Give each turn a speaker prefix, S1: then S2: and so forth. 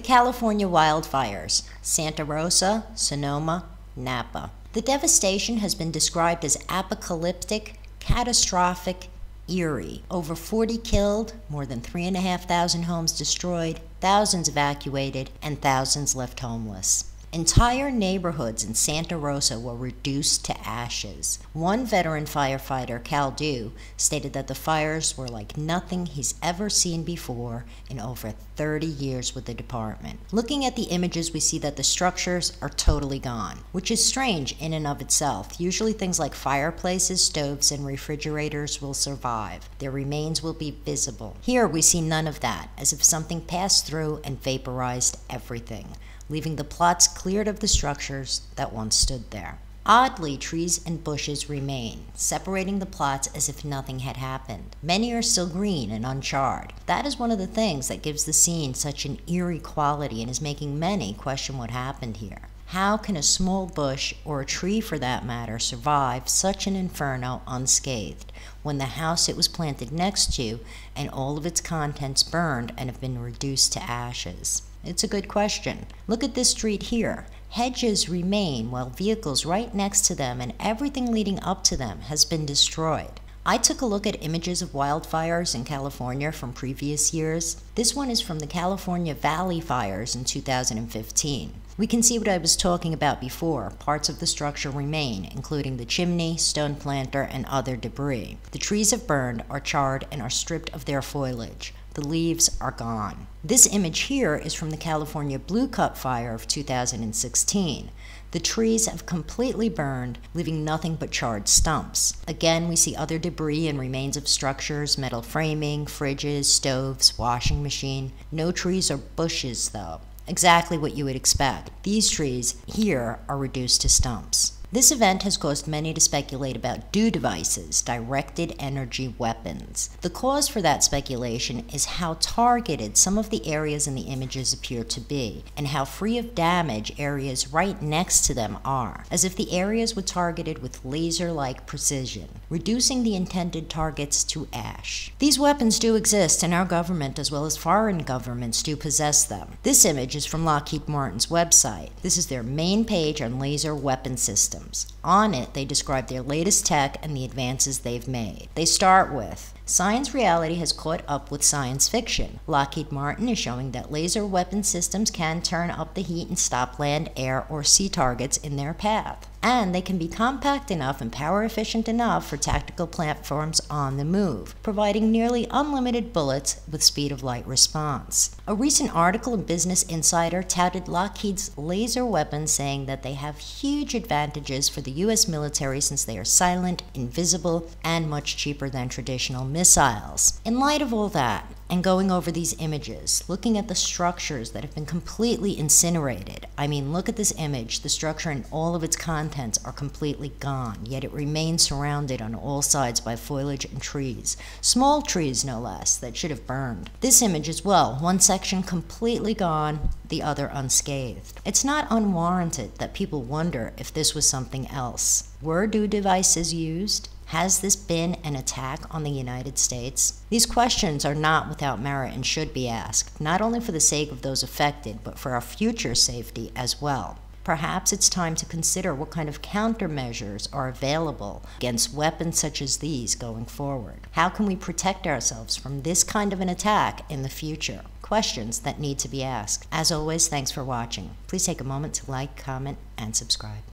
S1: California wildfires, Santa Rosa, Sonoma, Napa. The devastation has been described as apocalyptic, catastrophic, eerie. Over 40 killed, more than 3,500 homes destroyed, thousands evacuated, and thousands left homeless. Entire neighborhoods in Santa Rosa were reduced to ashes. One veteran firefighter, Cal Dew, stated that the fires were like nothing he's ever seen before in over 30 years with the department. Looking at the images, we see that the structures are totally gone, which is strange in and of itself. Usually things like fireplaces, stoves, and refrigerators will survive. Their remains will be visible. Here we see none of that, as if something passed through and vaporized everything, leaving the plots cleared of the structures that once stood there. Oddly, trees and bushes remain, separating the plots as if nothing had happened. Many are still green and uncharred. That is one of the things that gives the scene such an eerie quality and is making many question what happened here. How can a small bush, or a tree for that matter, survive such an inferno unscathed, when the house it was planted next to and all of its contents burned and have been reduced to ashes? It's a good question. Look at this street here. Hedges remain while vehicles right next to them and everything leading up to them has been destroyed. I took a look at images of wildfires in California from previous years. This one is from the California Valley fires in 2015. We can see what I was talking about before. Parts of the structure remain, including the chimney, stone planter, and other debris. The trees have burned, are charred, and are stripped of their foliage. The leaves are gone. This image here is from the California Blue Cup fire of 2016. The trees have completely burned, leaving nothing but charred stumps. Again, we see other debris and remains of structures, metal framing, fridges, stoves, washing machine. No trees or bushes, though. Exactly what you would expect. These trees here are reduced to stumps. This event has caused many to speculate about DEW devices, directed energy weapons. The cause for that speculation is how targeted some of the areas in the images appear to be, and how free of damage areas right next to them are, as if the areas were targeted with laser-like precision, reducing the intended targets to ash. These weapons do exist, and our government, as well as foreign governments, do possess them. This image is from Lockheed Martin's website. This is their main page on laser weapon systems. On it, they describe their latest tech and the advances they've made. They start with, science reality has caught up with science fiction. Lockheed Martin is showing that laser weapon systems can turn up the heat and stop land, air, or sea targets in their path. And they can be compact enough and power efficient enough for tactical platforms on the move, providing nearly unlimited bullets with speed of light response. A recent article in Business Insider touted Lockheed's laser weapons, saying that they have huge advantages for the U.S. military since they are silent, invisible, and much cheaper than traditional missiles. In light of all that, and going over these images, looking at the structures that have been completely incinerated. I mean, look at this image. The structure and all of its contents are completely gone, yet it remains surrounded on all sides by foliage and trees. Small trees, no less, that should have burned. This image as well, one section completely gone, the other unscathed. It's not unwarranted that people wonder if this was something else. Were DEW devices used? Has this been an attack on the United States? These questions are not without merit and should be asked, not only for the sake of those affected, but for our future safety as well. Perhaps it's time to consider what kind of countermeasures are available against weapons such as these going forward. How can we protect ourselves from this kind of an attack in the future? Questions that need to be asked. As always, thanks for watching. Please take a moment to like, comment, and subscribe.